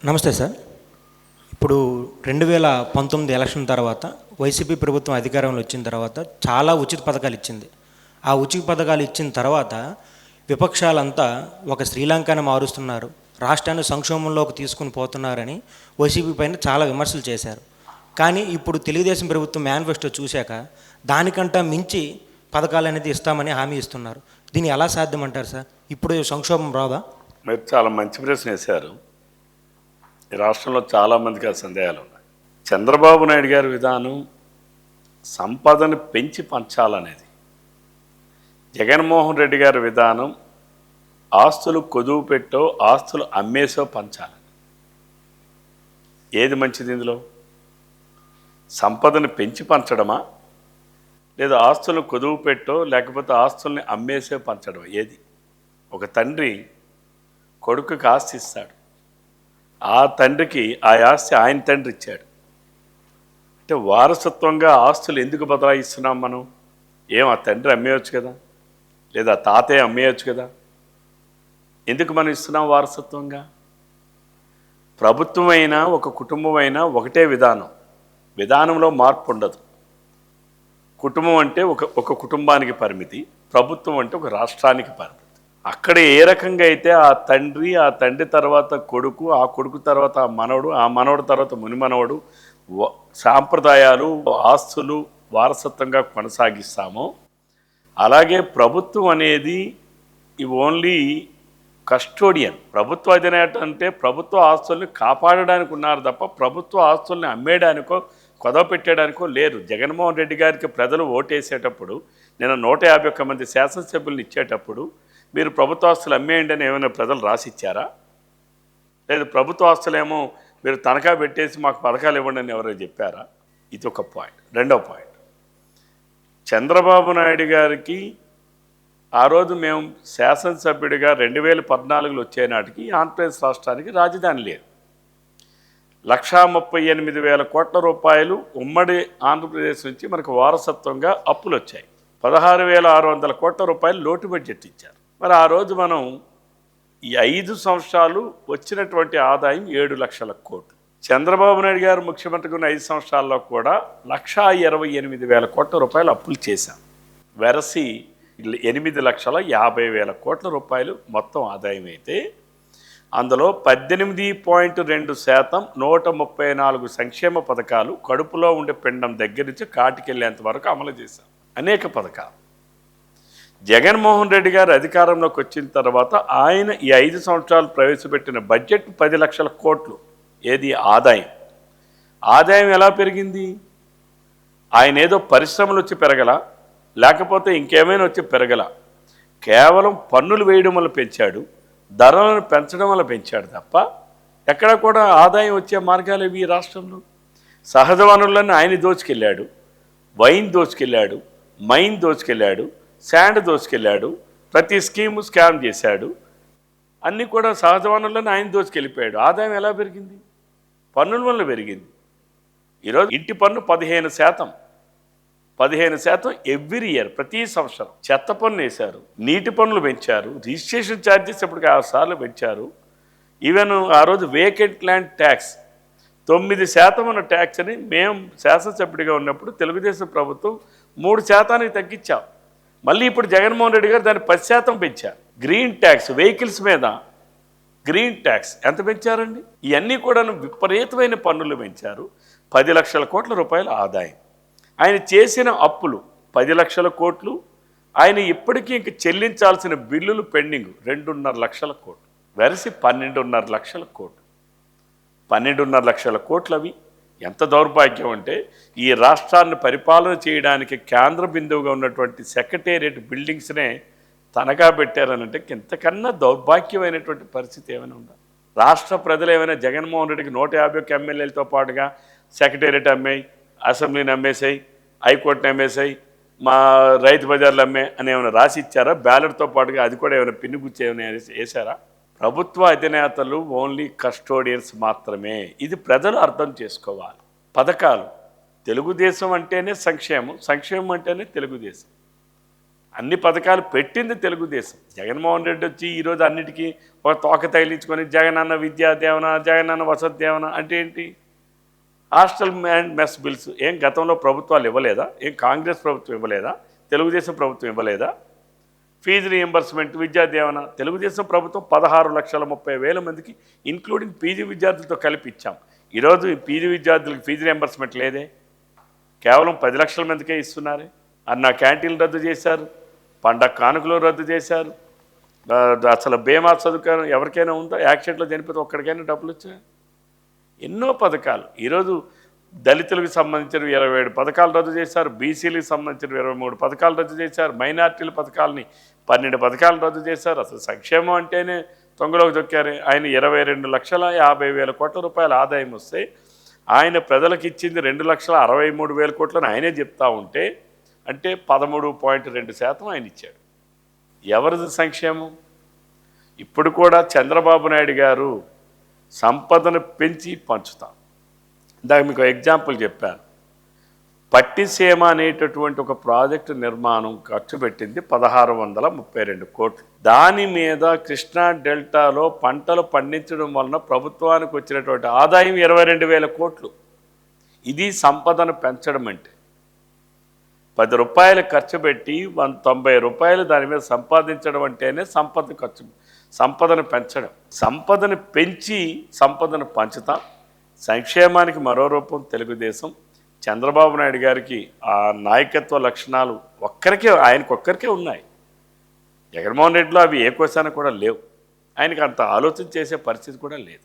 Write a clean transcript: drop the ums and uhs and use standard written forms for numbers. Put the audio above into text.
నమస్తే సార్. ఇప్పుడు 2019 ఎలక్షన్ తర్వాత వైసీపీ ప్రభుత్వం అధికారంలో వచ్చిన తర్వాత చాలా ఉచిత పథకాలు ఇచ్చింది. ఆ ఉచిత పథకాలు ఇచ్చిన తర్వాత విపక్షాలంతా ఒక శ్రీలంకని మారుస్తున్నారు, రాష్ట్రాన్ని సంక్షోభంలోకి తీసుకుని పోతున్నారని వైసీపీ పైన చాలా విమర్శలు చేశారు. కానీ ఇప్పుడు తెలుగుదేశం ప్రభుత్వం మేనిఫెస్టో చూశాక దానికంటే మించి పథకాలు అనేది ఇస్తామని హామీ ఇస్తున్నారు. దీన్ని ఎలా సాధ్యమంటారు సార్? ఇప్పుడు సంక్షోభం రాదా? మీరు చాలా మంచి ప్రశ్న వేశారు. ఈ రాష్ట్రంలో చాలామందికి ఆ సందేహాలు ఉన్నాయి. చంద్రబాబు నాయుడు గారి విధానం సంపదను పెంచి పంచాలనేది, జగన్మోహన్ రెడ్డి గారి విధానం ఆస్తులు కొదువు పెట్టో ఆస్తులు అమ్మేసో పంచాలని. ఏది మంచిది ఇందులో? సంపదను పెంచి పంచడమా, లేదా ఆస్తులను కొదువు పెట్టో లేకపోతే ఆస్తుల్ని అమ్మేసే పంచడమా? ఏది? ఒక తండ్రి కొడుకుకి ఆస్తి ఇస్తాడు, ఆ తండ్రికి ఆ ఆస్తి ఆయన తండ్రి ఇచ్చాడు అంటే వారసత్వంగా ఆస్తులు ఎందుకు బదలాయిస్తున్నాం మనం? ఆ తండ్రి అమ్మేయచ్చు కదా, లేదా తాతయ్య అమ్మేయచ్చు కదా, ఎందుకు మనం ఇస్తున్నాం వారసత్వంగా? ప్రభుత్వం అయినా ఒక కుటుంబం అయినా ఒకటే విధానంలో మార్పు ఉండదు. కుటుంబం అంటే ఒక కుటుంబానికి పరిమితి, ప్రభుత్వం అంటే ఒక రాష్ట్రానికి పరిమితి. అక్కడ ఏ రకంగా అయితే ఆ తండ్రి తర్వాత కొడుకు, ఆ కొడుకు తర్వాత ఆ మనవడు తర్వాత మునిమనవడు సాంప్రదాయాలు ఆస్తులు వారసత్వంగా కొనసాగిస్తామో, అలాగే ప్రభుత్వం అనేది ఓన్లీ కస్టోడియన్. ప్రభుత్వ అధినేత అంటే ప్రభుత్వ ఆస్తుల్ని కాపాడడానికి ఉన్నారు తప్ప ప్రభుత్వ ఆస్తుల్ని అమ్మేయడానికో కొదవ పెట్టడానికో లేరు. జగన్మోహన్ రెడ్డి గారికి ప్రజలు ఓటేసేటప్పుడు, నేను 151 మంది శాసనసభ్యులను ఇచ్చేటప్పుడు మీరు ప్రభుత్వ ఆస్తులు అమ్మేయండి అని ఏమైనా ప్రజలు రాసిచ్చారా? లేదు ప్రభుత్వ ఆస్తులేమో మీరు తనఖా పెట్టేసి మాకు పథకాలు ఇవ్వండి అని ఎవరైనా చెప్పారా? ఇది ఒక పాయింట్. రెండవ పాయింట్, చంద్రబాబు నాయుడు గారికి ఆ రోజు మేము శాసనసభ్యుడిగా 2014లో వచ్చే నాటికి ఆంధ్రప్రదేశ్ రాష్ట్రానికి రాజధాని లేదు. 1,38,000 కోట్ల రూపాయలు ఉమ్మడి ఆంధ్రప్రదేశ్ నుంచి మనకు వారసత్వంగా అప్పులు వచ్చాయి. 16,600 కోట్ల రూపాయలు లోటు బడ్జెట్ ఇచ్చారు. మరి ఆ రోజు మనం ఈ 5 సంవత్సరాలు వచ్చినటువంటి ఆదాయం 7 లక్షల కోట్లు. చంద్రబాబు నాయుడు గారు ముఖ్యమంత్రిగా ఉన్న 5 సంవత్సరాల్లో కూడా 1,28,000 కోట్ల రూపాయలు అప్పులు చేశాం. వెరసి 8,50,000 కోట్ల రూపాయలు మొత్తం ఆదాయం అయితే అందులో 18.2% 134 సంక్షేమ పథకాలు కడుపులో ఉండే పిండం దగ్గర నుంచి కాటికెళ్ళేంత వరకు అమలు చేశాం. అనేక పథకాలు. జగన్మోహన్ రెడ్డి గారు అధికారంలోకి వచ్చిన తర్వాత ఆయన ఈ 5 సంవత్సరాలు ప్రవేశపెట్టిన బడ్జెట్ 10 లక్షల కోట్లు. ఏది? ఆదాయం ఎలా పెరిగింది? ఆయన ఏదో పరిశ్రమలు వచ్చి పెరగల, లేకపోతే ఇంకేమైనా వచ్చి పెరగల, కేవలం పన్నులు వేయడం వల్ల పెంచాడు, ధరలను పెంచడం వల్ల పెంచాడు తప్ప ఎక్కడ కూడా ఆదాయం వచ్చే మార్గాలు ఇవి. ఈ రాష్ట్రంలో సహజ వనరులను ఆయన దోచుకెళ్ళాడు, వైన్ దోచుకెళ్ళాడు, మైన్ దోచుకెళ్ళాడు, శాండ్ దోచుకెళ్ళాడు, ప్రతి స్కీము స్కామ్ చేశాడు, అన్నీ కూడా సహజ వనరులను ఆయన దోచుకెళ్ళిపోయాడు. ఆదాయం ఎలా పెరిగింది? పన్నుల వల్ల పెరిగింది. ఈరోజు ఇంటి పన్ను 15% ఎవ్రీ ఇయర్, ప్రతి సంవత్సరం. చెత్త పన్ను వేశారు, నీటి పన్నులు పెంచారు, రిజిస్ట్రేషన్ ఛార్జెస్ ఇప్పటికి 6 సార్లు పెంచారు. ఈవెన్ ఆ రోజు వేకెంట్ ల్యాండ్ ట్యాక్స్ 9% ఉన్న ట్యాక్స్ని మేము శాసనసభ్యుడిగా ఉన్నప్పుడు తెలుగుదేశం ప్రభుత్వం 3% తగ్గించాం. మళ్ళీ ఇప్పుడు జగన్మోహన్ రెడ్డి గారు దాన్ని 10% పెంచారు. గ్రీన్ ట్యాక్స్, వెహికల్స్ మీద గ్రీన్ ట్యాక్స్ ఎంత పెంచారండి? ఇవన్నీ కూడా విపరీతమైన పన్నులు పెంచారు. 10 లక్షల కోట్ల రూపాయల ఆదాయం. ఆయన చేసిన అప్పులు 10 లక్షల కోట్లు. ఆయన ఇప్పటికీ ఇంక చెల్లించాల్సిన బిల్లులు పెండింగ్ 2.5 లక్షల కోట్లు. వెరసి 12.5 లక్షల కోట్లు. 12.5 లక్షల కోట్లు. అవి ఎంత దౌర్భాగ్యం అంటే ఈ రాష్ట్రాన్ని పరిపాలన చేయడానికి కేంద్ర బిందువుగా ఉన్నటువంటి సెక్రటేరియట్ బిల్డింగ్స్నే తనఖా పెట్టారనంటే ఇంతకన్నా దౌర్భాగ్యమైనటువంటి పరిస్థితి ఏమైనా ఉందా? రాష్ట్ర ప్రజలు ఏమైనా జగన్మోహన్ రెడ్డికి 151 ఎమ్మెల్యేలతో పాటుగా సెక్రటేరియట్ అమ్మాయి, అసెంబ్లీని అమ్మేసాయి, హైకోర్టుని అమ్మేసాయి, మా రైతు బజార్లు అమ్మే అని ఏమైనా రాసి ఇచ్చారా? బ్యాలెట్తో పాటుగా అది కూడా ఏమైనా పిన్నుగుచ్చి ఏమైనా వేశారా? ప్రభుత్వ అధినేతలు ఓన్లీ కస్టోడియన్స్ మాత్రమే. ఇది ప్రజలు అర్థం చేసుకోవాలి. పథకాలు, తెలుగుదేశం అంటేనే సంక్షేమం, సంక్షేమం అంటేనే తెలుగుదేశం. అన్ని పథకాలు పెట్టింది తెలుగుదేశం. జగన్మోహన్ రెడ్డి వచ్చి ఈరోజు అన్నిటికీ ఒక తోక తగిలించుకొని జగనన్న విద్యా దేవన, జగనన్న వసతి దేవన అంటే ఏంటి? హాస్టల్ అండ్ మెస్ బిల్స్ ఏం గతంలో ప్రభుత్వాలు ఇవ్వలేదా? ఏం కాంగ్రెస్ ప్రభుత్వం ఇవ్వలేదా? తెలుగుదేశం ప్రభుత్వం ఇవ్వలేదా? ఫీజు రీఎంబర్స్మెంట్, విద్యా దేవన తెలుగుదేశం ప్రభుత్వం 16,30,000 మందికి ఇంక్లూడింగ్ పీజీ విద్యార్థులతో కలిపి ఇచ్చాం. ఈరోజు ఈ పీజీ విద్యార్థులకు ఫీజు రీఎంబర్స్మెంట్ లేదే, కేవలం 10 లక్షల మందికే ఇస్తున్నారే. అన్న క్యాంటీన్లు రద్దు చేశారు, పండగ కానుకలు రద్దు చేశారు. అసలు బీమా సదుపాయం ఎవరికైనా ఉందో? యాక్సిడెంట్లో చనిపోతే ఒక్కడికైనా డబ్బులు వచ్చాయి. ఎన్నో పథకాలు ఈరోజు దళితులకు సంబంధించిన 27 పథకాలు రద్దు చేశారు, బీసీలకు సంబంధించిన 23 పథకాలు రద్దు చేశారు, మైనార్టీల పథకాలని 12 పథకాలు రద్దు చేశారు. అసలు సంక్షేమం అంటేనే తొంగలోకి దొక్కారు. ఆయన 22,50,000 కోట్ల రూపాయల ఆదాయం వస్తే ఆయన ప్రజలకు ఇచ్చింది 2,63,000 కోట్లని ఆయనే చెప్తా ఉంటే, అంటే 13.2% ఆయన ఇచ్చాడు. ఎవరిది సంక్షేమం? ఇప్పుడు కూడా చంద్రబాబు నాయుడు గారు సంపదను పెంచి పంచుతాం. ఇందాక మీకు ఎగ్జాంపుల్ చెప్పాను. పట్టిసీమ అనేటటువంటి ఒక ప్రాజెక్టు నిర్మాణం ఖర్చు పెట్టింది 1,632 కోట్లు. దాని మీద కృష్ణా డెల్టాలో పంటలు పండించడం వలన ప్రభుత్వానికి వచ్చినటువంటి ఆదాయం 22,000 కోట్లు. ఇది సంపదను పెంచడం అంటే. 10 రూపాయలు ఖర్చు పెట్టి 190 రూపాయలు దాని మీద సంపాదించడం అంటేనే సంపదను పెంచడం. సంపదను పెంచి సంపదను పంచుతాం. సంక్షేమానికి మరో రూపం తెలుగుదేశం. చంద్రబాబు నాయుడు గారికి ఆ నాయకత్వ లక్షణాలు ఆయనకొక్కరికే ఉన్నాయి. జగన్మోహన్ రెడ్డిలో అవి ఏ కోశాన కూడా లేవు. ఆయనకు అంత ఆలోచన చేసే పరిస్థితి కూడా లేదు.